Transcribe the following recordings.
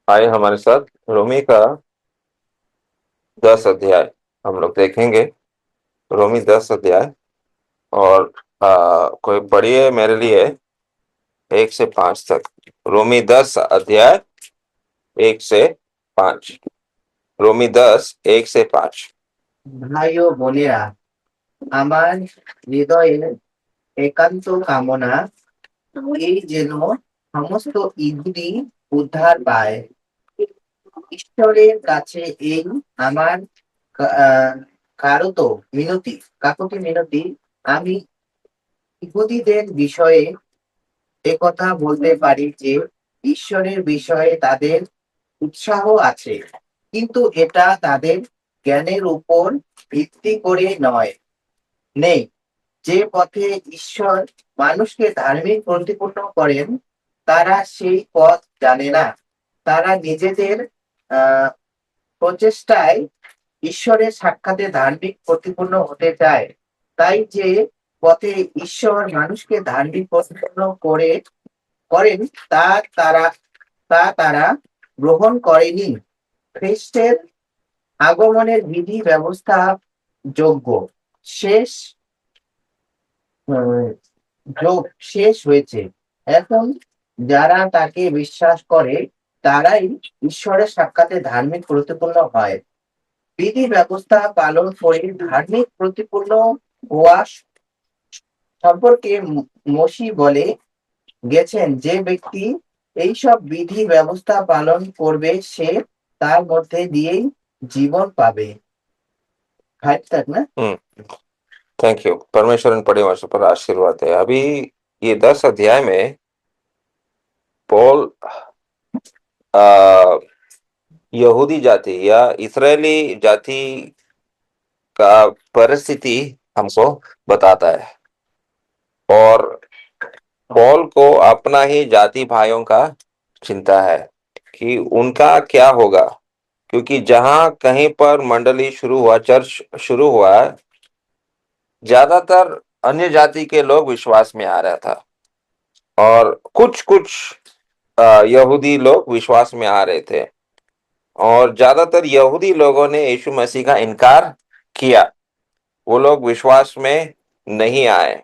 आए हमारे साथ रोमी का 10 अध्याय हम लोग देखेंगे। रोमी 10 अध्याय। और कोई पढ़िए मेरे लिए 1 से 5 तक। रोमी 10 अध्याय 1 से 5। रोमी 10 1 से 5। ভাই ও বোনেরা, আমার হৃদয়ের একান্ত কামনা এই যেন সমস্ত ইহুদি উদ্ধার পায়। ঈশ্বরের কাছে এই আমার কা- আহ, কারত মিনতি কাকতি মিনতি। আমি ইহুদিদের বিষয়ে একথা বলতে পারি যে ঈশ্বরের বিষয়ে তাদের উৎসাহ আছে, কিন্তু এটা তাদের জ্ঞানের উপর ভিত্তি করে নেই। যে পথে ঈশ্বর মানুষকে ধার্মিক প্রতিপন্ন করেন, তারা সেই পথ জানে না। তারা নিজেদের আহ প্রচেষ্টায় ঈশ্বরের সাক্ষাতে ধার্মিক প্রতিপন্ন হতে চায়। তাই যে পথে ঈশ্বর মানুষকে ধার্মিক প্রতিপন্ন করেন, তা তারা তারা গ্রহণ করেনি। খ্রিস্টের আগমনের বিধি ব্যবস্থা যোগ্য শেষ আহ, যোগ শেষ হয়েছে। এখন যারা তাকে বিশ্বাস করে, তারাই ঈশ্বরের সাক্ষাতে ধার্মিক প্রতিপন্ন হয়। বিধি ব্যবস্থা পালন করে ধার্মিক প্রতিপন্ন হওয়া সম্পর্কে মসি বলে গেছেন, যে ব্যক্তি এইসব বিধি ব্যবস্থা পালন করবে, সে তার মধ্যে দিয়েই জীবন पावे। 5 तक ना। Thank you. परमेश्वर इन पढ़े वर्षों पर आशीर्वाद है। अभी ये 10 अध्याय में पौल आ, यहूदी जाति या इस्राएली जाति का परिस्थिति हमको बताता है। और पौल को अपना ही जाति भाइयों का चिंता है कि उनका क्या होगा, क्योंकि जहां कहीं पर मंडली शुरू हुआ, चर्च शुरू हुआ, ज्यादातर अन्य जाति के लोग विश्वास में आ रहा था और कुछ कुछ यहूदी लोग विश्वास में आ रहे थे। और ज्यादातर यहूदी लोगों ने यीशु मसीह का इनकार किया। वो लोग विश्वास में नहीं आए।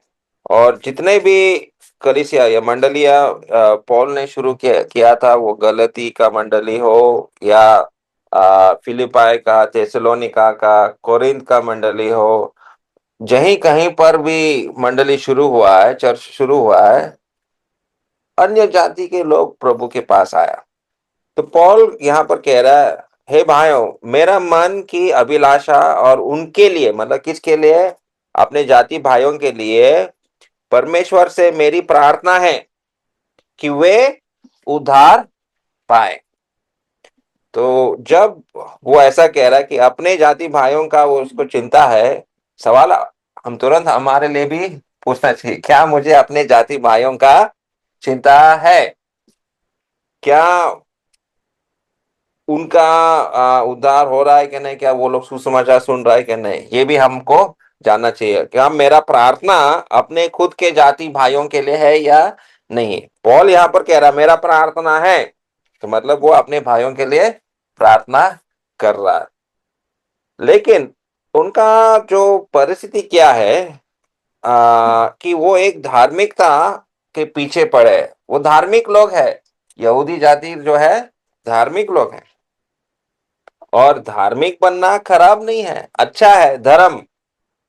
और जितने भी कलीसिया या मंडलियां पौल ने शुरू किया था, वो गलती का मंडली हो या फिलिपाई का, थेसलोनिका का, कोरिंथ का मंडली हो, जहीं कहीं पर भी मंडली शुरू हुआ है, चर्च शुरू हुआ है, अन्य जाति के लोग प्रभु के पास आया। तो पौल यहाँ पर कह रहा है, हे भाइयों, मेरा मन की अभिलाषा और उनके लिए, मतलब किसके लिए? अपने जाति भाइयों के लिए परमेश्वर से मेरी प्रार्थना है कि वे उद्धार पाए। तो जब वो ऐसा कह रहा है कि अपने जाति भाइयों का वो उसको चिंता है, सवाल हम तुरंत हमारे लिए भी पूछना चाहिए, क्या मुझे अपने जाति भाइयों का चिंता है? क्या उनका उद्धार हो रहा है कि नहीं? क्या वो लोग सुसमाचार सुन रहा है कि नहीं? ये भी हमको जानना चाहिए। क्या मेरा प्रार्थना अपने खुद के जाति भाइयों के लिए है या नहीं? पौल यहाँ पर कह रहा मेरा प्रार्थना है, तो मतलब वो अपने भाइयों के लिए प्रार्थना कर रहा है। लेकिन उनका जो परिस्थिति क्या है, कि वो एक धार्मिकता के पीछे पड़े। वो धार्मिक लोग है, यहूदी जाति जो है धार्मिक लोग हैं। और धार्मिक बनना खराब नहीं है, अच्छा है। धर्म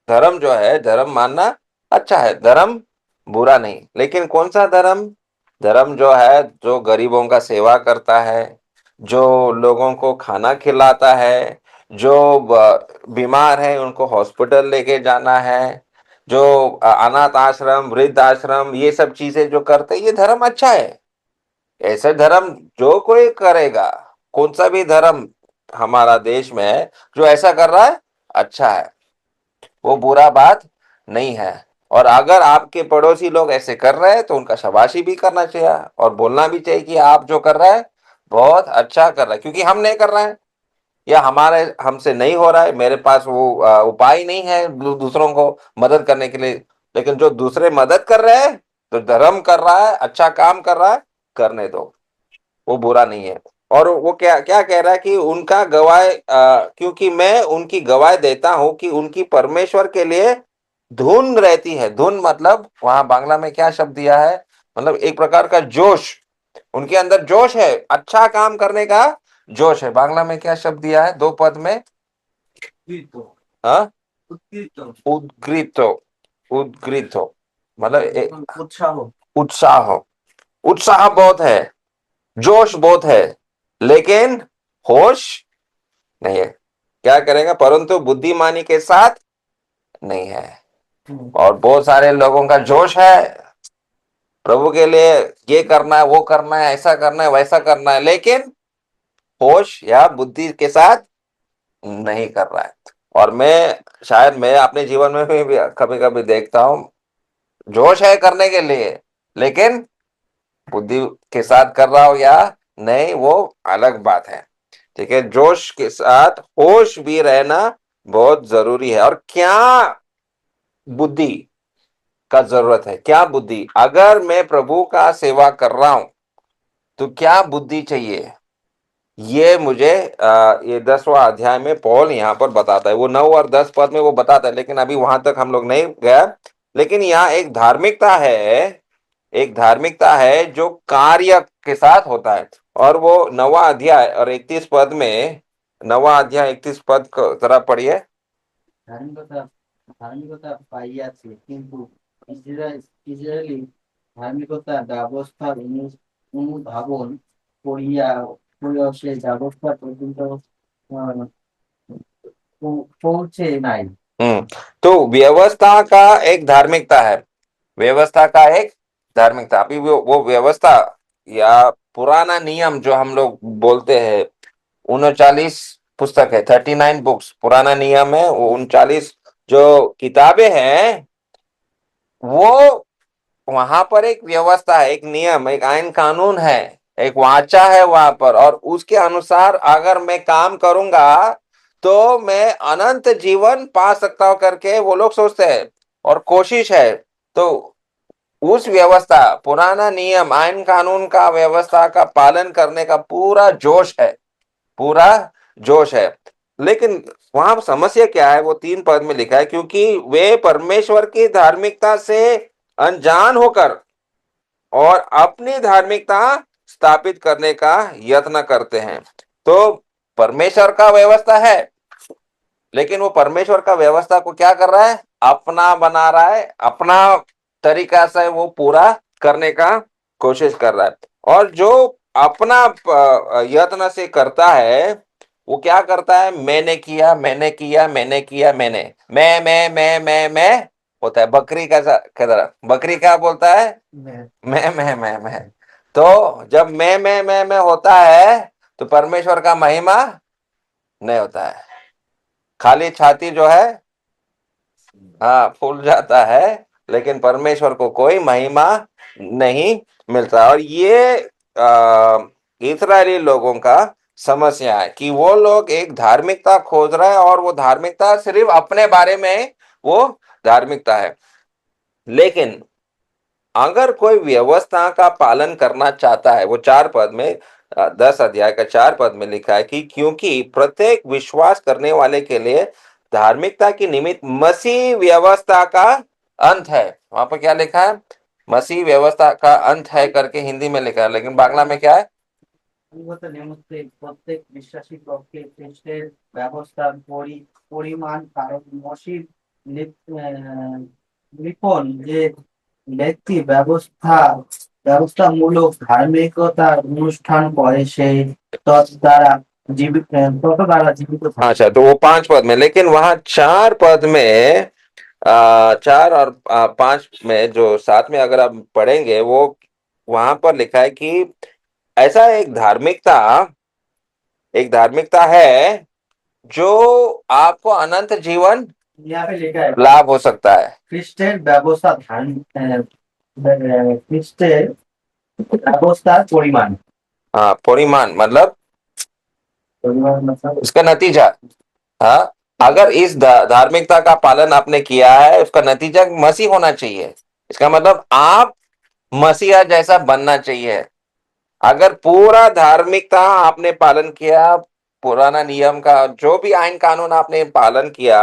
धर्म जो है, धर्म मानना अच्छा है, धर्म बुरा नहीं। लेकिन कौन सा धर्म? धर्म जो है, जो गरीबों का सेवा करता है, जो लोगों को खाना खिलाता है, जो बीमार है उनको हॉस्पिटल लेके जाना है, जो अनाथ आश्रम, वृद्ध आश्रम, ये सब चीजें जो करते हैं, ये धर्म अच्छा है। ऐसे धर्म जो कोई करेगा, कौन सा भी धर्म हमारा देश में है जो ऐसा कर रहा है, अच्छा है, वो बुरा बात नहीं है। और अगर आपके पड़ोसी लोग ऐसे कर रहे हैं तो उनका शाबाशी भी करना चाहिए और बोलना भी चाहिए कि आप जो कर रहे हैं बहुत अच्छा कर रहा है, क्योंकि हम नहीं कर रहे हैं या हमारे हमसे नहीं हो रहा है, मेरे पास वो उपाय नहीं है दूसरों को मदद करने के लिए। लेकिन जो दूसरे मदद कर रहे हैं, तो धर्म कर रहा है, अच्छा काम कर रहा है, करने दो, वो बुरा नहीं है। और वो क्या क्या कह रहा है कि उनका गवाह, क्योंकि मैं उनकी गवाह देता हूं कि उनकी परमेश्वर के लिए धुन रहती है। धुन मतलब वहां बांग्ला में क्या शब्द दिया है, मतलब एक प्रकार का जोश, उनके अंदर जोश है, अच्छा काम करने का जोश है। बांग्ला में क्या शब्द दिया है दो पद में? हाँ, उद्ग्रीतो। उद्ग्रीतो मतलब उत्साह। उत्साह। उत्साह बहुत है, जोश बहुत है, लेकिन होश नहीं है। क्या करेगा, परंतु बुद्धिमानी के साथ नहीं है। और बहुत सारे लोगों का जोश है प्रभु के लिए, ये करना है, वो करना है, ऐसा करना है, वैसा करना है, लेकिन होश या बुद्धि के साथ नहीं कर रहा है। और शायद मैं अपने जीवन में भी कभी कभी देखता हूँ, जोश है करने के लिए, लेकिन बुद्धि के साथ कर रहा हो या नहीं, वो अलग बात है। ठीक है, जोश के साथ होश भी रहना बहुत जरूरी है। और क्या बुद्धि का जरूरत है, क्या बुद्धि, अगर मैं प्रभु का सेवा कर रहा हूं तो क्या बुद्धि चाहिए, ये मुझे ये 10वां अध्याय में पौल यहाँ पर बताता है। वो 9 और 10 पद में वो बताता है, लेकिन अभी वहां तक हम लोग नहीं गए। लेकिन यहाँ एक धार्मिकता है, एक धार्मिकता है जो कार्य के साथ होता है। और वो 9वां अध्याय और 31 पद में, 9वां अध्याय 31 पद को जरा पढ़िए। ধার্মিকতা ধার্মিকতা পাইয়াছে, কিন্তু ইসরায়েলি ধার্মিকতা ব্যবস্থার অনুধাবন করিয়া সে ব্যবস্থা পর্যন্ত আহ, পৌঁছে নাই। तो व्यवस्था का एक धार्मिकता है, व्यवस्था का एक धार्मिकता। अभी वो व्यवस्था या पुराना नियम जो हम लोग बोलते हैं, 39 पुस्तक है, 39 बुक्स पुराना नियम है, वो 39 जो किताबें हैं, वो वहां पर एक व्यवस्था है, एक नियम, एक आईन कानून है, एक वाचा है वहां पर। और उसके अनुसार अगर मैं काम करूंगा तो मैं अनंत जीवन पा सकता हूं करके वो लोग सोचते हैं और कोशिश है। तो उस व्यवस्था, पुराना नियम, आईन कानून का व्यवस्था का पालन करने का पूरा जोश है, पूरा जोश है। लेकिन वहां समस्या क्या है, वो 3 पद में लिखा है, क्योंकि वे परमेश्वर की धार्मिकता से अनजान होकर और अपनी धार्मिकता स्थापित करने का यत्न करते हैं। तो परमेश्वर का व्यवस्था है, लेकिन वो परमेश्वर का व्यवस्था को क्या कर रहा है, अपना बना रहा है, अपना तरीका से वो पूरा करने का कोशिश कर रहा है। और जो अपना यत्न से करता है, वो क्या करता है, मैंने किया, मैंने किया, मैंने किया, मैं होता है। बकरी का तरह, बकरी क्या बोलता है, मैं। तो जब मैं होता है तो परमेश्वर का महिमा नहीं होता है, खाली छाती जो है, हाँ, फूल जाता है, लेकिन परमेश्वर को कोई महिमा नहीं मिलता। और ये इस्राएली लोगों का समस्या है कि वो लोग एक धार्मिकता खोज रहे हैं, और वो धार्मिकता सिर्फ अपने बारे में वो धार्मिकता है। लेकिन अगर कोई व्यवस्था का पालन करना चाहता है, वो 4 पद में, 10 अध्याय का 4 पद में लिखा है कि क्योंकि प्रत्येक विश्वास करने वाले के लिए धार्मिकता की निमित्त मसीह व्यवस्था का अंत है। वहां पर क्या लिखा है, मसीह व्यवस्था का अंत है करके हिंदी में लिखा है, लेकिन बांग्ला में क्या है, প্রত্যেক বিশ্বাসী পক্ষে খ্রিস্টের ব্যবস্থার পরিমাণ, কারণ মসির লিখন যে ব্যক্তি ব্যবস্থামূলক ধার্মিকতার অনুষ্ঠান করে সেই দ্বারা তত দ্বারা জীবিত থাকে। अच्छा, तो वो 5 पद में, लेकिन वहां 4 पद में, 4 और 5 में जो साथ में अगर आप पढ़ेंगे, वो वहां पर लिखा है कि ऐसा एक धार्मिकता है जो आपको अनंत जीवन यहाँ पे लिखा है लाभ हो सकता है। খ্রিস্টের ব্যবস্থা খ্রিস্টের ব্যবস্থার পরিমাণ। हाँ, परिमाण मतलब পরিমাণ मतलब उसका नतीजा। हाँ, अगर इस धार्मिकता का पालन आपने किया है, उसका नतीजा मसीह होना चाहिए। इसका मतलब आप मसीहा जैसा बनना चाहिए। अगर पूरा धार्मिकता आपने पालन किया, पुराना नियम का जो भी आईन कानून आपने पालन किया,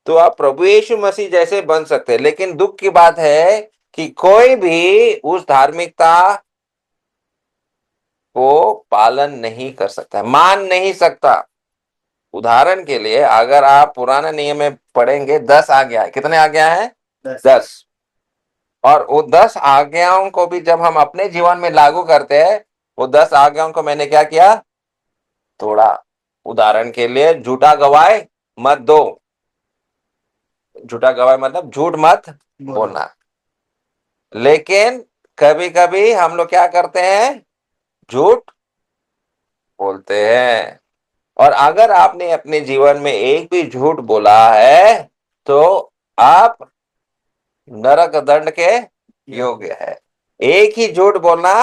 तो आप प्रभु यीशु मसीह जैसे बन सकते हैं। लेकिन दुख की बात है कि कोई भी उस धार्मिकता को पालन नहीं कर सकता, मान नहीं सकता। उदाहरण के लिए अगर आप पुराने नियम में पढ़ेंगे, 10 आज्ञा है। कितने आज्ञा है? 10। और वो 10 आज्ञाओं को भी जब हम अपने जीवन में लागू करते हैं, वो 10 आज्ञाओं को मैंने क्या किया? तोड़ा। उदाहरण के लिए, झूठा गवाह मत दो। झूठा गवाह मतलब झूठ मत बोलना। लेकिन कभी कभी हम लोग क्या करते हैं? झूठ बोलते हैं। और अगर आपने अपने जीवन में एक भी झूठ बोला है, तो आप नरक दंड के योग्य है। एक ही झूठ बोलना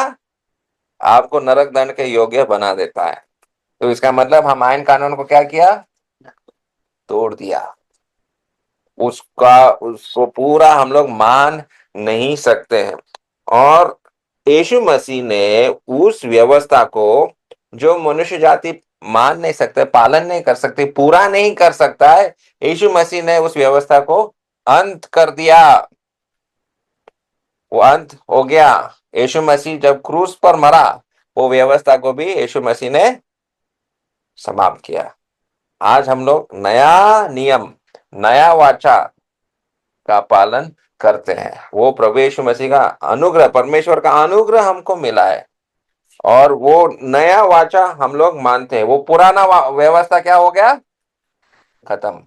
आपको नरक दंड के योग्य बना देता है। तो इसका मतलब हम आयन कानून को क्या किया? तोड़ दिया। उसको पूरा हम लोग मान नहीं सकते हैं। और यीशु मसीह ने उस व्यवस्था को, जो मनुष्य जाति मान नहीं सकते, पालन नहीं कर सकती, पूरा नहीं कर सकता है, यीशु मसीह ने उस व्यवस्था को अंत कर दिया। वो अंत हो गया। यीशु मसीह जब क्रूस पर मरा, वो व्यवस्था को भी यीशु मसीह ने समाप्त किया। आज हम लोग नया नियम, नया वाचा का पालन करते हैं। वो प्रभु यीशु मसीह का अनुग्रह, परमेश्वर का अनुग्रह हमको मिला है, और वो नया वाचा हम लोग मानते हैं। वो पुराना व्यवस्था क्या हो गया? खत्म।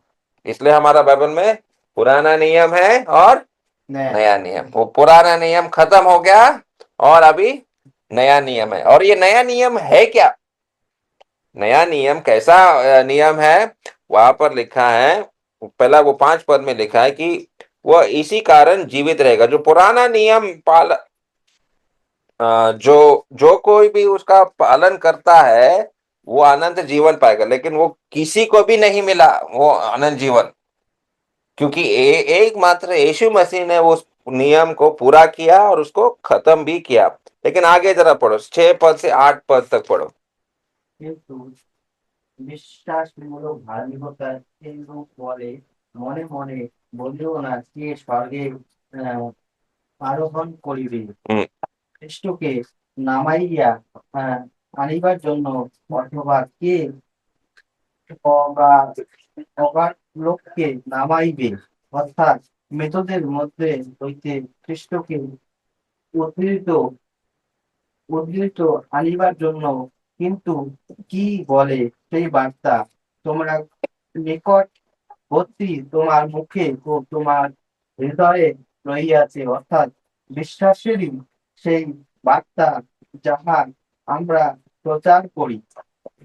इसलिए हमारा बाइबल में पुराना नियम है और नया नियम। वो पुराना नियम खत्म हो गया और अभी नया नियम है। और ये नया नियम है क्या? नया नियम कैसा नियम है? वहां पर लिखा है, पहला वो 5 पद में लिखा है कि वह इसी कारण जीवित रहेगा। जो पुराना नियम जो जो कोई भी उसका पालन करता है, वो अनंत जीवन पाएगा। लेकिन वो किसी को भी नहीं मिला वो अनंत जीवन, क्योंकि एक मात्र यीशु मसीह ने उस नियम को पूरा किया और उसको खत्म भी किया। लेकिन आगे जरा पढ़ो, 6 पद से 8 पद तक पढ़ो। বিশ্বাসমূলক ধার্মিকতার এইরূপ বলে মনে মনে বলিও না কে স্বর্গে আহ, আরোহণ করিবে, খ্রিস্টকে নামাইয়া আহ, আনিবার জন্য, অথবা কে অগাধ অগাধ লোককে নামাইবে, অর্থাৎ মৃতদের মধ্যে হইতে খ্রিস্টকে উদ্ধৃত উদ্ধৃত আনিবার জন্য। কিন্তু কি বলে সেই বার্তা তোমরা নিকটবর্তী, তোমার মুখে ও তোমার হৃদয়ে রহিয়াছে, অর্থাৎ বিশ্বাসেরই সেই বার্তা যাহা আমরা প্রচার করি।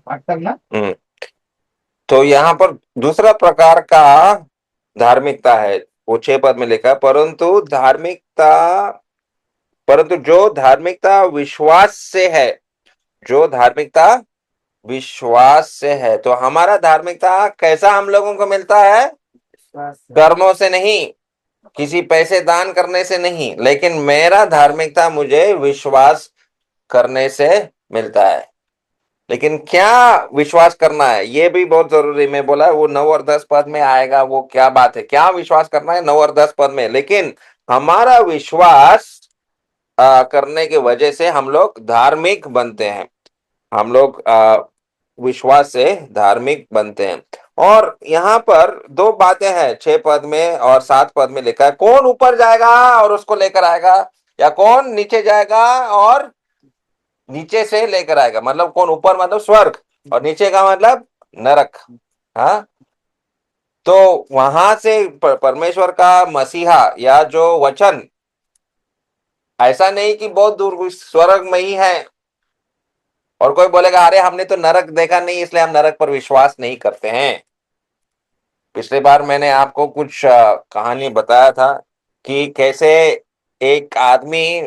পারতাম না? तो यहाँ पर दूसरा प्रकार का धार्मिकता है। वो 6 पद में लिखा है, परंतु जो धार्मिकता विश्वास से है, जो धार्मिकता विश्वास से है। तो हमारा धार्मिकता कैसा हम लोगों को मिलता है? कर्मों से नहीं, किसी पैसे दान करने से नहीं, लेकिन मेरा धार्मिकता मुझे विश्वास करने से मिलता है। लेकिन क्या विश्वास करना है, ये भी बहुत जरूरी। मैं बोला वो 9 और 10 पद में आएगा, वो क्या बात है, क्या विश्वास करना है 9 और 10 पद में। लेकिन हमारा विश्वास करने की वजह से हम लोग धार्मिक बनते हैं। हम लोग विश्वास से धार्मिक बनते हैं। और यहाँ पर 2 बातें हैं, 6 पद में और 7 पद में लिखा है, कौन ऊपर जाएगा और उसको लेकर आएगा, या कौन नीचे जाएगा और नीचे से लेकर आएगा। मतलब कौन ऊपर मतलब स्वर्ग, और नीचे का मतलब नरक। हाँ, तो वहां से परमेश्वर का मसीहा या जो वचन, ऐसा नहीं कि बहुत दूर स्वर्ग में ही है। और कोई बोलेगा अरे हमने तो नरक देखा नहीं, इसलिए हम नरक पर विश्वास नहीं करते हैं। पिछली बार मैंने आपको कुछ कहानी बताया था कि कैसे एक आदमी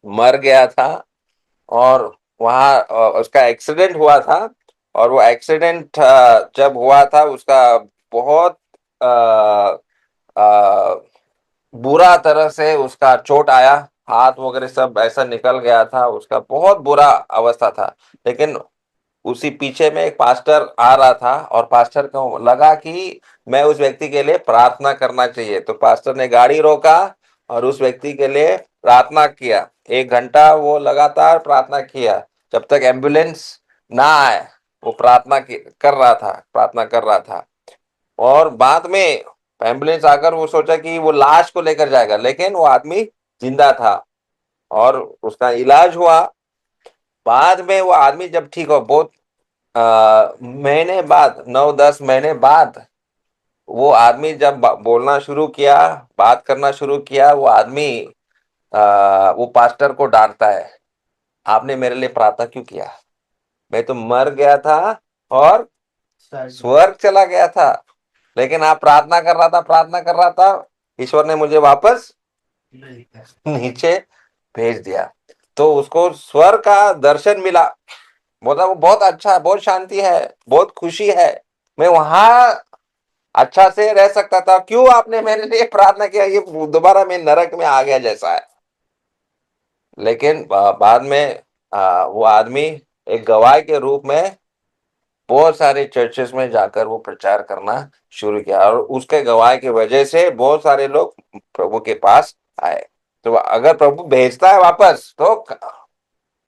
मर गया था, और वहां उसका एक्सीडेंट हुआ था। और वो एक्सीडेंट जब हुआ था, उसका बहुत आ, आ, बुरा तरह से उसका चोट आया, हाथ वगैरह सब ऐसा निकल गया था, उसका बहुत बुरा अवस्था था। लेकिन उसी पीछे में एक पास्टर आ रहा था और पास्टर को लगा कि मैं उस व्यक्ति के लिए प्रार्थना करना चाहिए, तो पास्टर ने गाड़ी रोका और उस व्यक्ति के लिए प्रार्थना किया। 1 घंटा वो लगातार प्रार्थना किया, जब तक एम्बुलेंस ना आए वो कर रहा था, प्रार्थना कर रहा था। और बाद में एम्बुलेंस आकर वो सोचा कि वो लाश को लेकर जाएगा, लेकिन वो आदमी जिंदा था और उसका इलाज हुआ। बाद में वो आदमी जब ठीक हो, बहुत महीने बाद, 9-10 महीने बाद, वो आदमी जब बोलना शुरू किया, बात करना शुरू किया, वो आदमी वो पास्टर को डांटता है, आपने मेरे लिए प्रार्थना क्यों किया? मैं तो मर गया था और स्वर्ग चला गया था, लेकिन आप प्रार्थना कर रहा था, प्रार्थना कर रहा था, ईश्वर ने मुझे वापस नीचे भेज दिया। तो उसको स्वर्ग का दर्शन मिला। बोला वो बहुत अच्छा है, बहुत शांति है, बहुत खुशी है, मैं वहां अच्छा से रह सकता था, क्यों आपने मेरे लिए प्रार्थना किया? ये दोबारा मैं नरक में आ गया जैसा है। लेकिन बाद में वो आदमी एक गवाह के रूप में बहुत सारे चर्चेस में जाकर वो प्रचार करना शुरू किया, और उसके गवाह की वजह से बहुत सारे लोग प्रभु के पास आए। तो अगर प्रभु भेजता है वापस तो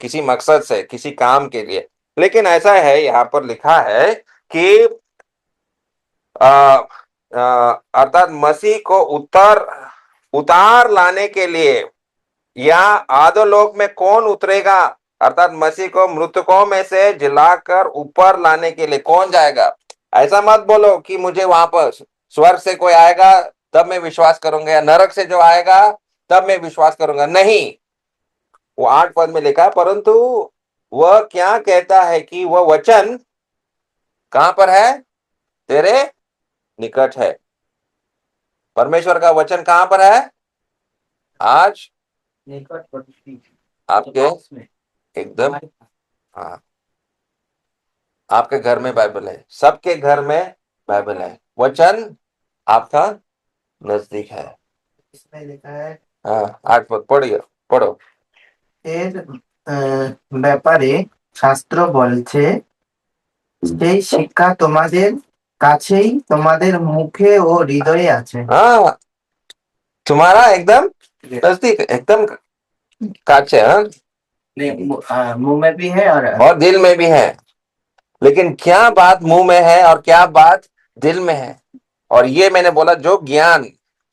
किसी मकसद से, किसी काम के लिए। लेकिन ऐसा है, यहाँ पर लिखा है कि अर्थात मसीह को उतार लाने के लिए, या आधोलोक में कौन उतरेगा, अर्थात मसीह को मृतकों में से जिलाकर ऊपर लाने के लिए कौन जाएगा? ऐसा मत बोलो कि मुझे वहां पर स्वर्ग से कोई आएगा तब मैं विश्वास करूंगा, या नरक से जो आएगा तब मैं विश्वास करूंगा। नहीं, वो 8 पद में लिखा है, परंतु वह क्या कहता है कि वह वचन कहां पर है? तेरे निकट है। परमेश्वर का वचन कहां पर है? आज आपके एकदम, हाँ, आपके घर में बाइबल है, सबके घर में बाइबल है, वचन आपका नजदीक है। इसमें लिखा है, हाँ, 8 पद पढ़िए, पढ़ो। এর ব্যাপারে শাস্ত্র বলছে, সেই শিক্ষা তোমাদের কাছেই, তোমাদের মুখে ও হৃদয়ে আছে। हाँ, तुम्हारा एकदम नजदीक, एकदम काछ है, हाँ? मुंह में भी है और दिल में भी है। लेकिन क्या बात मुंह में है और क्या बात दिल में है? और ये मैंने बोला, जो ज्ञान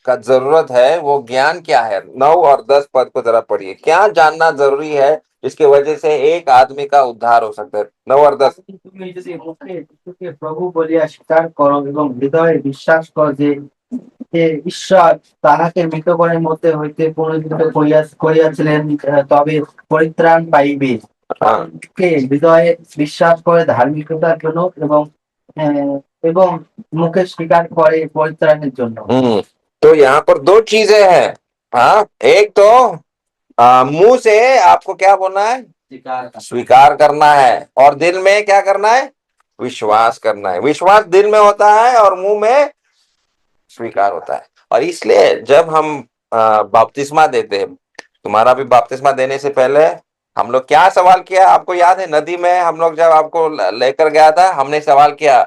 का जरूरत है वो ज्ञान क्या है? 9 और 10 पद को जरा पढ़िए, क्या जानना जरूरी है जिसकी वजह से एक आदमी का उद्धार हो सकता है? 9 और 10। তুমি যদি মুখে মুখে প্রভু বলিয়া স্বীকার করো এবং হৃদয়ে বিশ্বাস করো যে যে ঈশ্বর তাহাকে মৃতগণের মধ্যে হইতে পুনরুত্থিত করিয়াছিলেন, তবে পরিত্রাণ পাইবে। हाँ। কে হৃদয়ে বিশ্বাস করে ধার্মিকতার জন্য এবং আহ, এবং মুখে স্বীকার করে পরিত্রাণের জন্য। तो यहाँ पर 2 चीजें हैं। हाँ, एक तो मुंह से आपको क्या बोलना है? स्वीकार करना है। और दिल में क्या करना है? विश्वास करना है। विश्वास दिल में होता है और मुंह में स्वीकार होता है। और इसलिए जब हम बपतिस्मा देते हैं, तुम्हारा भी बपतिस्मा देने से पहले हम लोग क्या सवाल किया? आपको याद है, नदी में हम लोग जब आपको लेकर गया था, हमने सवाल किया,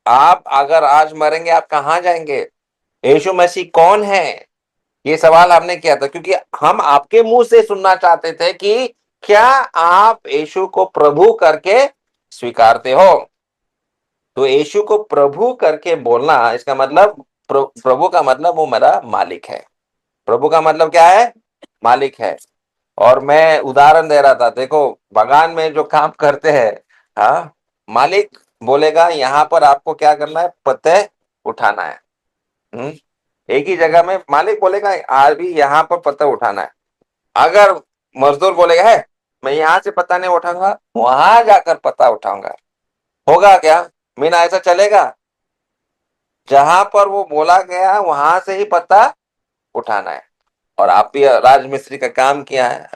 आप अगर आज मरेंगे आप कहाँ जाएंगे? यीशु मसीह कौन है? ये सवाल हमने किया था, क्योंकि हम आपके मुंह से सुनना चाहते थे कि क्या आप यीशु को प्रभु करके स्वीकारते हो? तो यीशु को प्रभु करके बोलना, इसका मतलब प्रभु का मतलब वो मेरा मालिक है। प्रभु का मतलब क्या है? मालिक है। और मैं उदाहरण दे रहा था, देखो बागान में जो काम करते हैं, हाँ, मालिक बोलेगा यहाँ पर आपको क्या करना है? पत्ते उठाना है। एक ही जगह में मालिक बोलेगा आज भी यहाँ पर पत्ता उठाना है। अगर मजदूर बोलेगा है मैं यहाँ से पत्ता नहीं उठाऊंगा, वहां जाकर पत्ता उठाऊंगा, होगा क्या? मीना ऐसा चलेगा? जहां पर वो बोला गया वहां से ही पत्ता उठाना है। और आप भी राजमिस्त्री का काम किया है,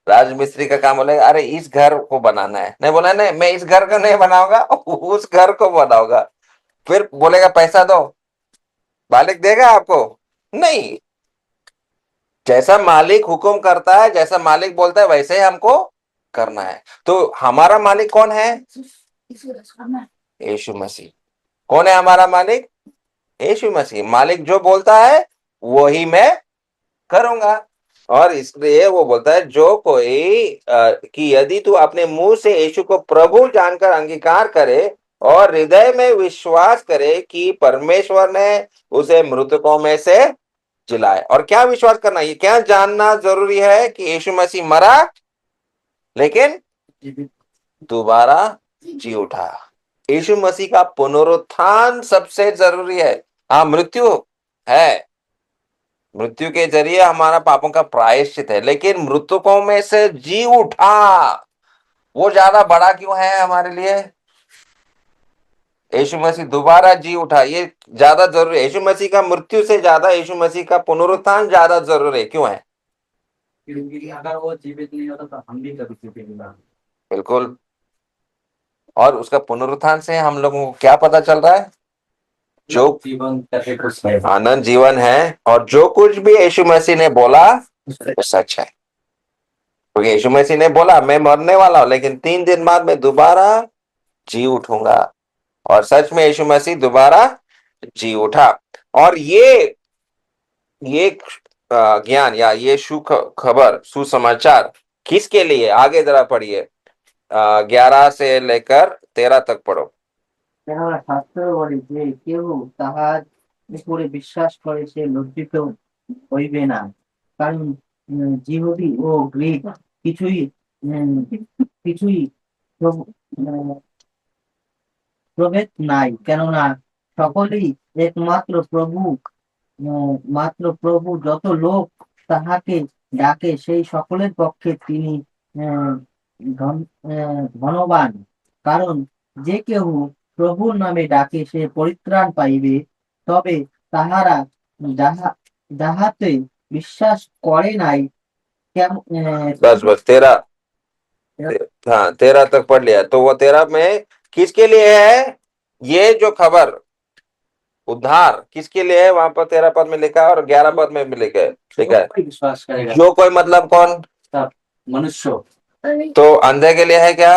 राजमिस्त्री का काम बोलेगा अरे इस घर को बनाना है, नहीं बोला नहीं मैं इस घर को नहीं बनाऊंगा उस घर को बनाऊंगा। फिर बोलेगा पैसा दो, मालिक देगा आपको? नहीं। जैसा मालिक हुक्म करता है, जैसा मालिक बोलता है वैसे ही हमको करना है। तो हमारा मालिक कौन है? यीशु मसीह। कौन है हमारा मालिक? यीशु मसीह। मालिक जो बोलता है वही मैं करूंगा। और इसलिए वो बोलता है जो कोई कि यदि तू अपने मुंह से यीशु को प्रभु जानकर अंगीकार करे और हृदय में विश्वास करे कि परमेश्वर ने उसे मृतकों में से जिलाए। और क्या विश्वास करना, ये क्या जानना जरूरी है कि यीशु मसीह मरा लेकिन दोबारा जी उठा। यीशु मसीह का पुनरुत्थान सबसे जरूरी है। हाँ, मृत्यु है, मृत्यु के जरिए हमारा पापों का प्रायश्चित है, लेकिन मृतकों में से जी उठा वो ज्यादा बड़ा क्यों है हमारे लिए? यीशु मसीह दोबारा जी उठा, ये ज्यादा जरूरी है। यीशु मसीह का मृत्यु से ज्यादा यीशु मसीह का पुनरुत्थान ज्यादा जरूरी है। क्यों है? क्योंकि अगर वो जीवित नहीं होता तो हम भी कभी जीवित नहीं होते। बिल्कुल। और उसका पुनरुत्थान से हम लोगों को क्या पता चल रहा है? जो जीवन करके कुछ है। आनंद जीवन है, और जो कुछ भी यीशु मसीह ने बोला वो सच है। क्योंकि यीशु मसीह ने बोला मैं मरने वाला हूं लेकिन 3 दिन बाद मैं दोबारा जी उठूंगा। और सच में यीशु मसीह दोबारा जी उठा। और ये ज्ञान या ये खबर सुसमाचार किसके लिए? आगे जरा पढ़िए, 11 से लेकर 13 तक पढ़ो। কেননা শাস্ত্র বলে যে কেউ তাহার উপরে বিশ্বাস করে সে লজ্জিত হইবে না, কারণ যিহুদি ও গ্রিক কিছুই উম, কিছুই প্রভ- আহ, প্রভেদ নাই, কেননা সকলেই একমাত্র প্রভু, মাত্র প্রভু যত লোক তাহাকে ডাকে সেই সকলের পক্ষে তিনি আহ, ধনবান, কারণ যে কেহ প্রভুর নামে ডাকে সে পরিত্রাণ পাইবে। তবে তাহারা যাহাতে বিশ্বাস করে নাই बस बस 13, हाँ 13 तक पढ़ लिया। तो वो 13 में किसके लिए है ये जो खबर? उद्धार किसके लिए है? वहां पर 13 पद में लिखा है और 11 पद में भी लिखा है। ठीक है, कोई विश्वास करेगा जो कोई मतलब कौन? सब मनुष्य। तो अंधे के लिए है क्या?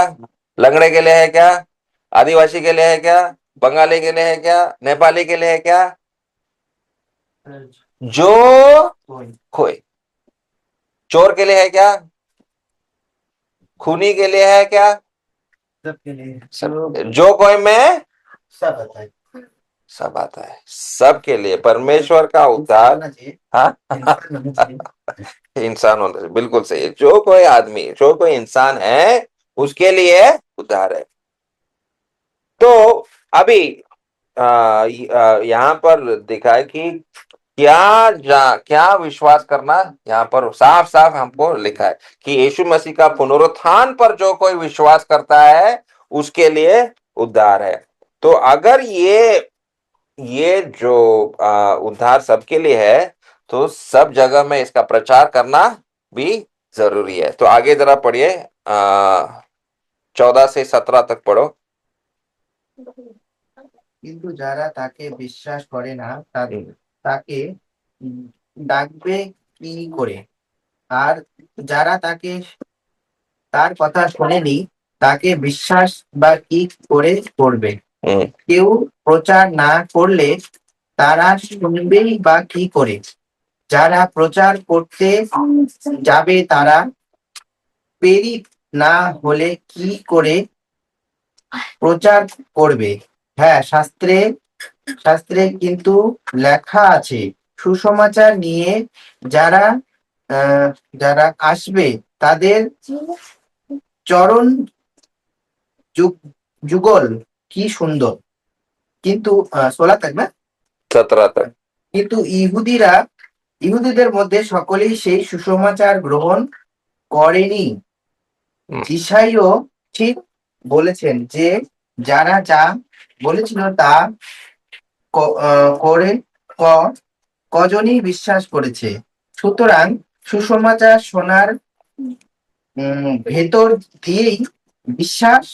लंगड़े के लिए है क्या? आदिवासी के लिए है क्या? बंगाली के लिए है क्या? नेपाली के लिए है क्या? जो कोई। चोर के लिए है क्या? खूनी के लिए है क्या? सबके लिए जो कोई में सब आता है, सब आता है, सबके लिए परमेश्वर का उद्धार। होना चाहिए, हाँ इंसान होना चाहिए। इंसान होना चाहिए, बिल्कुल सही है। जो कोई आदमी, जो कोई इंसान है उसके लिए उद्धार है। तो अभी यहाँ पर दिखा है कि क्या विश्वास करना। यहाँ पर साफ साफ हमको लिखा है कि यीशु मसीह का पुनरुत्थान पर जो कोई विश्वास करता है उसके लिए उद्धार है। तो अगर ये जो उद्धार सबके लिए है तो सब जगह में इसका प्रचार करना भी जरूरी है। तो आगे जरा पढ़िए, 14 से 17 तक पढ़ो। কিন্তু যারা তাকে বিশ্বাস করে না তাকে ডাকবে কি করে? আর যারা তার কথা শোনেনি তাকে বিশ্বাস বা কি করে করবে? हम्म, কেউ প্রচার না করলে তারা শুনবেই বা কি করে? যারা প্রচার করতে যাবে তারা প্রেরিত না হলে কি করে প্রচার করবে? হ্যাঁ, শাস্ত্রে কিন্তু লেখা আছে সুসমাচার নিয়ে যারা যারা আসবে তাদের চরণ যুগল কি সুন্দর। কিন্তু 16 তক না? 17 तक। কিন্তু ইহুদিদের মধ্যে সকলেই সেই সুসমাচার গ্রহণ করেনি। ঈশাইও ঠিক বলেছেন যে যারা যা বলেছিল তা করে কজনই বিশ্বাস করেছে। সুতরাং সুসমাচার শোনার ভেতর দিয়েই বিশ্বাস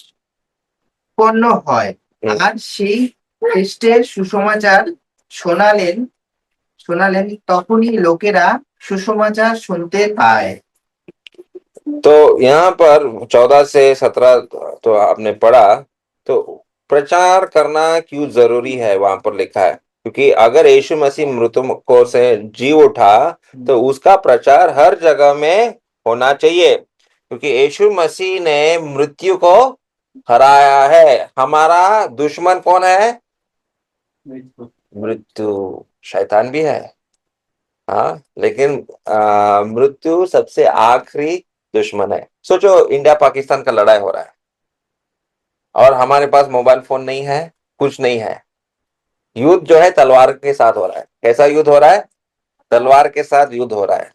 উৎপন্ন হয়। আর সেই খ্রিস্টের সুসমাচার শোনালেন তখনই লোকেরা सुसमाचार सुनते पाए। तो यहाँ पर 14 से 17 तो आपने पढ़ा। तो प्रचार करना क्यों जरूरी है वहां पर लिखा है, क्योंकि अगर यीशु मसीह मृतकों से जी उठा तो उसका प्रचार हर जगह में होना चाहिए, क्योंकि यीशु मसीह ने मृत्यु को हराया है। हमारा दुश्मन कौन है? मृत्यु। शैतान भी है, हाँ, लेकिन मृत्यु सबसे आखिरी दुश्मन है। सोचो, इंडिया पाकिस्तान का लड़ाई हो रहा है और हमारे पास मोबाइल फोन नहीं है, कुछ नहीं है। युद्ध जो है तलवार के साथ हो रहा है। कैसा युद्ध हो रहा है? तलवार के साथ युद्ध हो रहा है।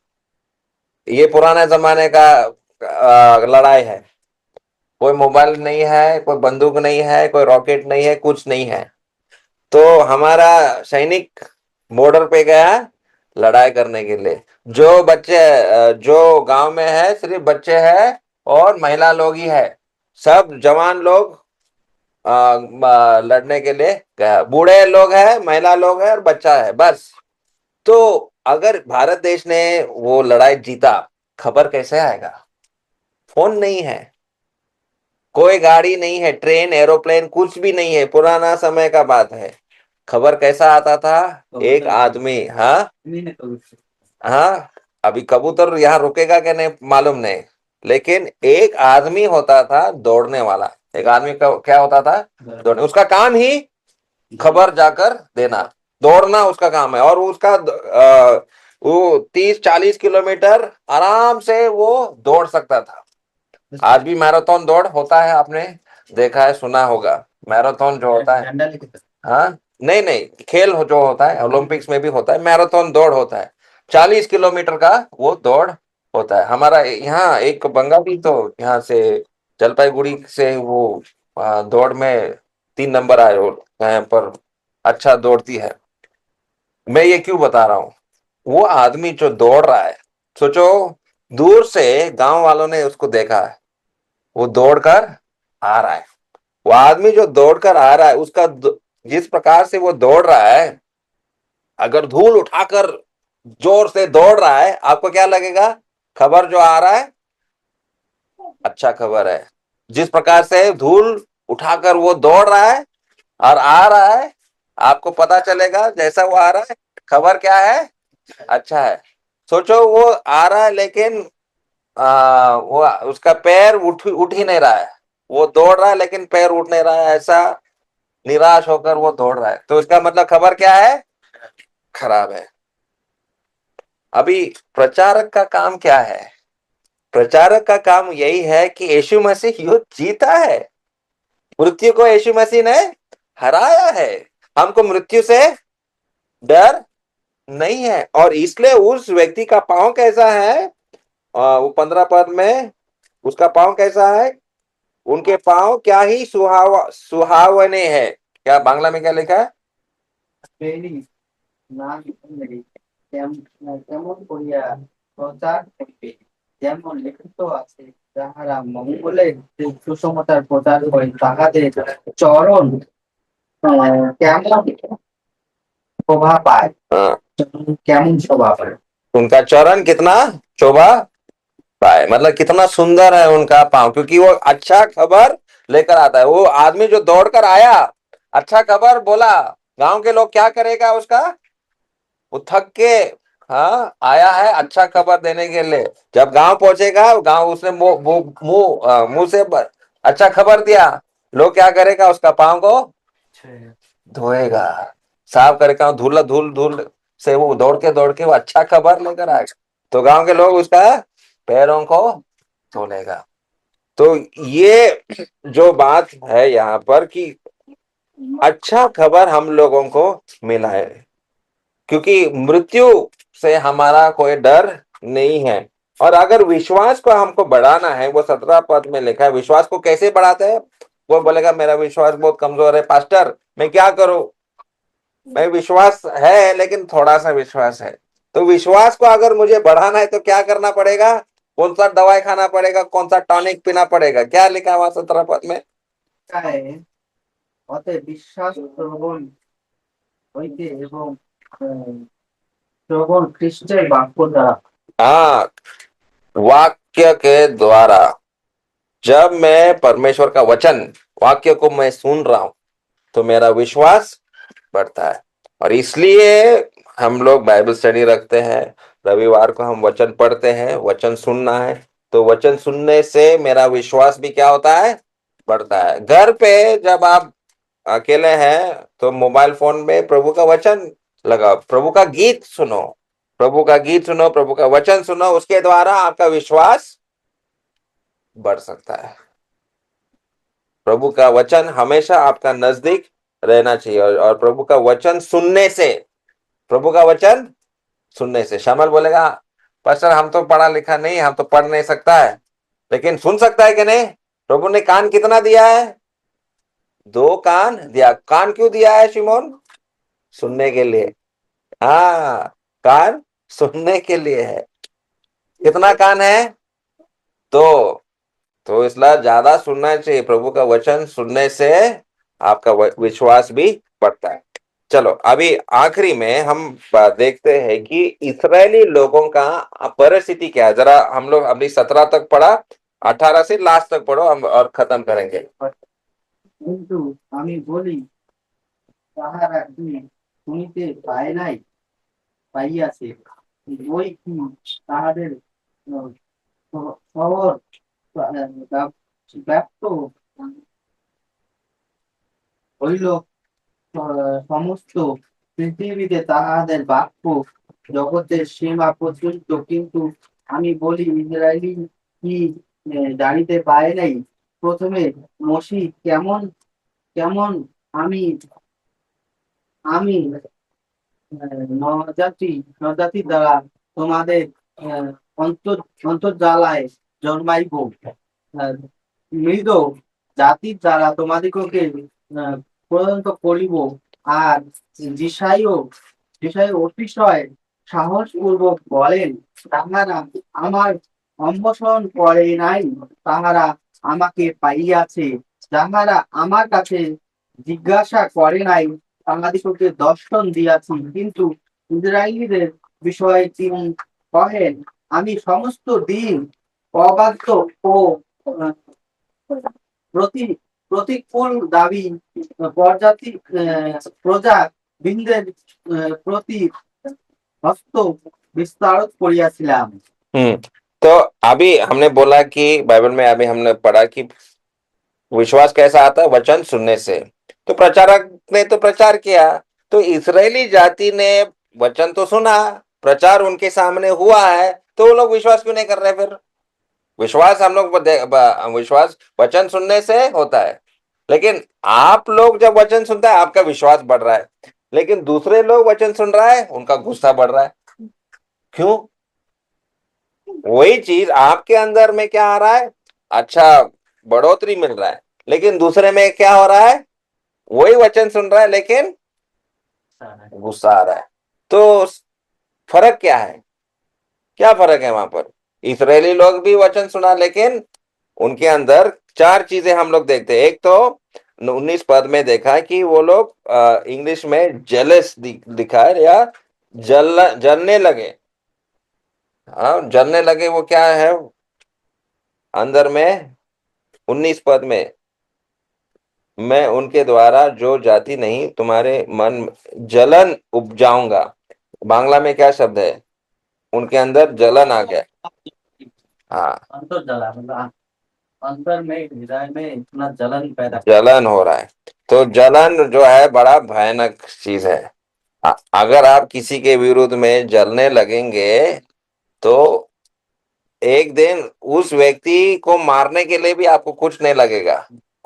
ये पुराने जमाने का लड़ाई है। कोई मोबाइल नहीं है, कोई बंदूक नहीं है, कोई रॉकेट नहीं है, कुछ नहीं है। तो हमारा सैनिक बॉर्डर पे गया लड़ाई करने के लिए। जो बच्चे जो गांव में है सिर्फ बच्चे हैं और महिला लोग ही है। सब जवान लोग लड़ने के लिए गया। बूढ़े लोग हैं, महिला लोग हैं और बच्चा है, बस। तो अगर भारत देश ने वो लड़ाई जीता, खबर कैसे आएगा? फोन नहीं है, कोई गाड़ी नहीं है, ट्रेन एरोप्लेन कुछ भी नहीं है, पुराना समय का बात है। खबर कैसा आता था? एक आदमी, हाँ हाँ, अभी कबूतर यहाँ रुकेगा कि नहीं मालूम नहीं, लेकिन एक आदमी होता था दौड़ने वाला। एक आदमी का क्या होता था? दौड़ने। उसका काम ही खबर जाकर देना, दौड़ना उसका काम है। और उसका वो 30-40 किलोमीटर आराम से वो दौड़ सकता था। आज भी मैराथन दौड़ होता है, आपने देखा है, सुना होगा। मैराथन जो होता है, झंडा लेके हाँ, नहीं नहीं, खेल जो होता है ओलंपिक्स में भी होता है, मैराथन दौड़ होता है। 40 किलोमीटर का वो दौड़ होता है। हमारा यहाँ एक बंगाली तो यहाँ से जलपाईगुड़ी से वो दौड़ में 3 नंबर आए, वो यहाँ पर अच्छा दौड़ती है। मैं ये क्यों बता रहा हूँ? वो आदमी जो दौड़ रहा है, सोचो, दूर से गांव वालों ने उसको देखा है, वो दौड़कर आ रहा है। वो आदमी जो दौड़कर आ रहा है, उसका जिस प्रकार से वो दौड़ रहा है, अगर धूल उठाकर जोर से दौड़ रहा है, आपको क्या लगेगा? खबर जो आ रहा है अच्छा खबर है। जिस प्रकार से धूल उठाकर वो दौड़ रहा है और आ रहा है, आपको पता चलेगा जैसा वो आ रहा है, खबर क्या है? अच्छा है। सोचो, वो आ रहा है लेकिन वो उसका पैर उठ ही नहीं रहा है। वो दौड़ रहा है लेकिन पैर उठ नहीं रहा है, ऐसा निराश होकर वो दौड़ रहा है। तो इसका मतलब खबर क्या है? खराब है। अभी प्रचारक का काम क्या है? प्रचारक का काम यही है कि यीशु मसीह युद्ध जीता है। मृत्यु को यीशु मसीह ने हराया है। हमको मृत्यु से डर नहीं है। और इसलिए उस व्यक्ति का पांव कैसा है? वो 15 पद में उसका पांव कैसा है? उनके पांव क्या ही सुहावने हैं। क्या बांग्ला में क्या लिखा है? না কেমন করিয়া প্রচার করিবে, যেমন লিখিত আছে, যাহারা মঙ্গলের সুষমতার প্রচার করে তাহাদের চরণ কেমন শোভা পায়। हाँ, কেমন শোভা পায়। उनका चरण कितना शोभा पाए, मतलब कितना सुंदर है उनका पांव, क्योंकि वो अच्छा खबर लेकर आता है। वो आदमी जो दौड़कर आया, अच्छा खबर बोला, गांव के लोग क्या करेगा उसका? वो थक के, हाँ, आया है अच्छा खबर देने के लिए। जब गांव पहुंचेगा, गांव उसने मुंह से अच्छा खबर दिया, लोग क्या करेगा? उसका पांव को धोएगा, साफ करेगा, धूल धूल धूल से वो दौड़ के वो अच्छा खबर लेकर आएगा। तो गांव के लोग उसका पैरों को धो लेगा। तो ये जो बात है यहाँ पर कि अच्छा खबर हम लोगों को मिला है, क्योंकि मृत्यु से हमारा कोई डर नहीं है। और अगर विश्वास को हमको बढ़ाना है, वो 17 पद में लिखा है, विश्वास को कैसे बढ़ाते हैं? वो बोलेगा मेरा विश्वास बहुत कमजोर है पास्टर, मैं क्या करूं? मैं विश्वास है लेकिन थोड़ा सा विश्वास है। तो विश्वास को अगर मुझे बढ़ाना है तो क्या करना पड़ेगा? कौन सा दवाई खाना पड़ेगा? कौन सा टॉनिक पीना पड़ेगा? क्या लिखा है वहां 17 पद में? অতএব বিশ্বাস গ্রহণ হইতে এবং শ্রবণ খ্রিস্টের বাক্য দ্বারা। हाँ, वाक्य के द्वारा। जब मैं परमेश्वर का वचन, वाक्य को मैं सुन रहा हूं, तो मेरा विश्वास बढ़ता है। और इसलिए हम लोग बाइबल स्टडी रखते हैं, रविवार को हम वचन पढ़ते हैं, वचन सुनना है। तो वचन सुनने से मेरा विश्वास भी क्या होता है, बढ़ता है। घर पे जब आप अकेले हैं तो मोबाइल फोन में प्रभु का वचन लगाओ, प्रभु का गीत सुनो, प्रभु का गीत सुनो, प्रभु का वचन सुनो, उसके द्वारा आपका विश्वास बढ़ सकता है। प्रभु का वचन हमेशा आपका नजदीक रहना चाहिए। और प्रभु का वचन सुनने से, प्रभु का वचन सुनने से, शामिल बोलेगा पास्टर हम तो पढ़ा लिखा नहीं, हम तो पढ़ नहीं सकता है, लेकिन सुन सकता है कि नहीं? प्रभु ने कान कितना दिया है? 2 कान दिया। कान क्यों दिया है शिमोन? सुनने के लिए। हाँ, कान सुनने के लिए है। कितना कान है? 2। तो इसलिए ज्यादा सुनना चाहिए। प्रभु का वचन सुनने से आपका विश्वास भी बढ़ता है। चलो अभी आखिरी में हम देखते हैं कि इस्राएली लोगों का परिस्थिति क्या है। जरा हम लोग अभी 17 तक पढ़ा, 18 से लास्ट तक पढ़ो, हम और खत्म करेंगे। কিন্তু আমি বলি, তাহারা কি শুনিতে পায় নাই, পাইয়াছে, ওই কি তাহাদের শহর ব্যপ্ত হইল সমস্ত পৃথিবীতে তাহাদের বাক্য জগতের সীমা পর্যন্ত। কিন্তু আমি বলি, ইসরায়েলি কি জানিতে পারে নাই প্রথমে মসিহ কেমন কেমন আমি আমি নজাতি দ্বারা তোমাদের অন্তর্জালায় জন্মাইব, মৃদ জাতির দ্বারা তোমাদিগকে পর্যন্ত করিব। আর যিশায় অতিশয় সাহস পূর্বক বলেন, তাহারা আমার অন্বেষণ করে নাই, তাহারা আমাকে পাইয়াছে। যাহারা আমার কাছে জিজ্ঞাসা করে নাই, তাহাদিগকে দর্শন দিয়াছি। কিন্তু ইসরায়েলীদের বিষয়ে তিনি কহেন, আমি সমস্ত দিন অবাধ্য ও প্রতিকূল দাবি প্রজাতি প্রজা বৃন্দের প্রতি হস্ত বিস্তার করিয়াছিলাম। तो अभी हमने बोला कि बाइबल में अभी हमने पढ़ा कि विश्वास कैसा आता है, वचन सुनने से। तो प्रचारक ने तो प्रचार किया, तो इस्राएली जाति ने वचन तो सुना, प्रचार उनके सामने हुआ है, तो वो लोग विश्वास क्यों नहीं कर रहे? फिर विश्वास हम लोग विश्वास वचन सुनने से होता है। लेकिन आप लोग जब वचन सुनता है आपका विश्वास बढ़ रहा है, लेकिन दूसरे लोग वचन सुन रहा है उनका गुस्सा बढ़ रहा है। क्यों? वही चीज आपके अंदर में क्या आ रहा है? अच्छा, बढ़ोतरी मिल रहा है, लेकिन दूसरे में क्या हो रहा है? वही वचन सुन रहा है लेकिन गुस्सा आ रहा है। तो फर्क क्या है? क्या फर्क है वहां पर? इस्राएली लोग भी वचन सुना, लेकिन उनके अंदर 4 चीजें हम लोग देखते हैं। एक तो 19 पद में देखा कि वो लोग इंग्लिश में जेलस दिखा है, या जलने लगे। हाँ, जलने लगे। वो क्या है अंदर में? 19 पद में, मैं उनके द्वारा जो जाति नहीं तुम्हारे मन जलन उपजाऊंगा। बांग्ला में क्या शब्द है? उनके अंदर जलन आ गया। हाँ, अंतर्जला मतलब अंतर में, हृदय में इतना जलन पैदा, जलन हो रहा है। तो जलन जो है बड़ा भयानक चीज है। अगर आप किसी के विरुद्ध में जलने लगेंगे तो एक दिन उस व्यक्ति को मारने के लिए भी आपको कुछ नहीं लगेगा।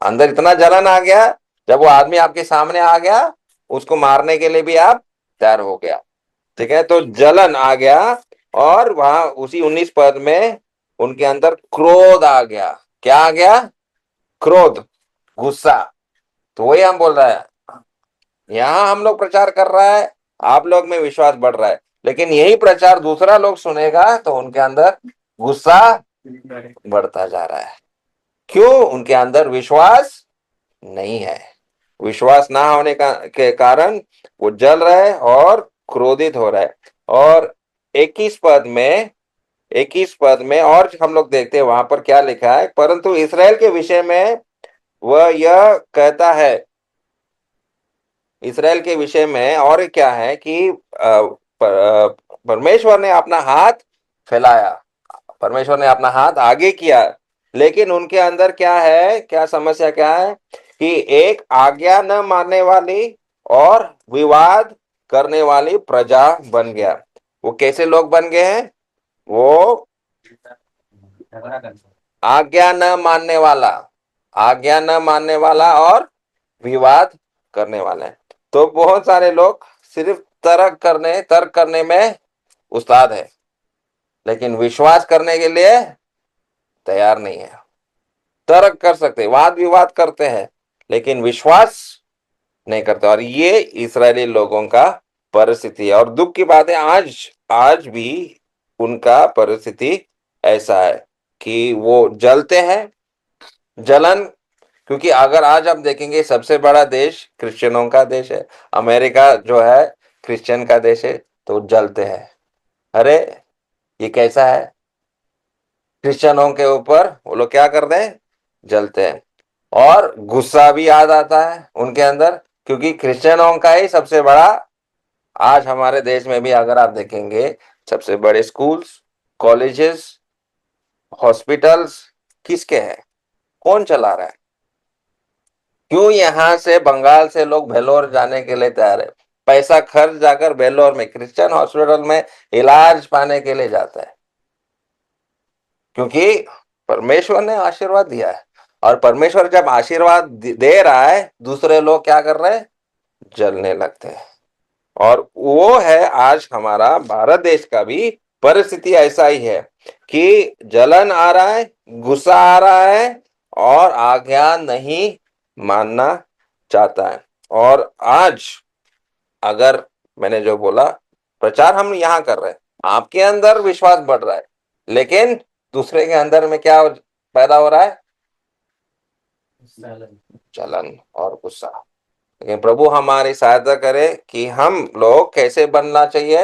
अंदर इतना जलन आ गया, जब वो आदमी आपके सामने आ गया उसको मारने के लिए भी आप तैयार हो गया। ठीक है, तो जलन आ गया। और वहां उसी 19 पद में उनके अंदर क्रोध आ गया। क्या आ गया? क्रोध, गुस्सा। तो वही हम बोल रहे हैं, यहां हम लोग प्रचार कर रहा है, आप लोग में विश्वास बढ़ रहा है, लेकिन यही प्रचार दूसरा लोग सुनेगा तो उनके अंदर गुस्सा बढ़ता जा रहा है। क्यों? उनके अंदर विश्वास नहीं है। विश्वास ना होने के कारण वो जल रहा है और क्रोधित हो रहा है। और 21 पद में और हम लोग देखते हैं वहां पर क्या लिखा है। परंतु इसराइल के विषय में वह यह कहता है, इसराइल के विषय में और क्या है कि परमेश्वर ने अपना हाथ फैलाया, परमेश्वर ने अपना हाथ आगे किया, लेकिन उनके अंदर क्या है, क्या समस्या क्या है कि एक आज्ञा न मानने वाली और विवाद करने वाली प्रजा बन गया। वो कैसे लोग बन गए हैं? वो झगड़ा करना। आज्ञा न मानने वाला, आज्ञा न मानने वाला और विवाद करने वाले हैं। तो बहुत सारे लोग सिर्फ तर्क करने में उस्ताद है, लेकिन विश्वास करने के लिए तैयार नहीं है। तर्क कर सकते, वाद विवाद करते हैं, लेकिन विश्वास नहीं करते। और ये इस्राएली लोगों का परिस्थिति है। और दुख की बात है, आज आज भी उनका परिस्थिति ऐसा है कि वो जलते हैं। जलन, क्योंकि अगर आज आप देखेंगे सबसे बड़ा देश क्रिश्चियनों का देश है, अमेरिका जो है क्रिश्चियन का देश है, तो जलते हैं। अरे ये कैसा है? क्रिश्चियनों के ऊपर वो लोग क्या करते हैं? जलते हैं। और गुस्सा भी याद आता है उनके अंदर, क्योंकि क्रिश्चियनों का ही सबसे बड़ा, आज हमारे देश में भी अगर आप देखेंगे सबसे बड़े स्कूल्स, कॉलेजेस, हॉस्पिटल्स किसके हैं? कौन चला रहा है? क्यों यहां से बंगाल से लोग भेलोर जाने के लिए तैयार है? पैसा खर्च जाकर भेलोर में क्रिश्चियन हॉस्पिटल में इलाज पाने के लिए जाता है, क्योंकि परमेश्वर ने आशीर्वाद दिया है। और परमेश्वर जब आशीर्वाद दे रहा है, दूसरे लोग क्या कर रहे हैं? जलने लगते हैं। और वो है आज हमारा भारत देश का भी परिस्थिति ऐसा ही है कि जलन आ रहा है, गुस्सा आ रहा है और आज्ञा नहीं मानना चाहता है। और आज अगर मैंने जो बोला, प्रचार हम यहाँ कर रहे हैं, आपके अंदर विश्वास बढ़ रहा है, लेकिन दूसरे के अंदर में क्या पैदा हो रहा है? जलन और गुस्सा। लेकिन प्रभु हमारी सहायता करे कि हम लोग कैसे बनना चाहिए,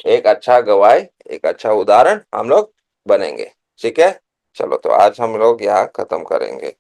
एक अच्छा गवाही, एक अच्छा उदाहरण हम लोग बनेंगे। ठीक है, चलो तो आज हम लोग यहाँ खत्म करेंगे।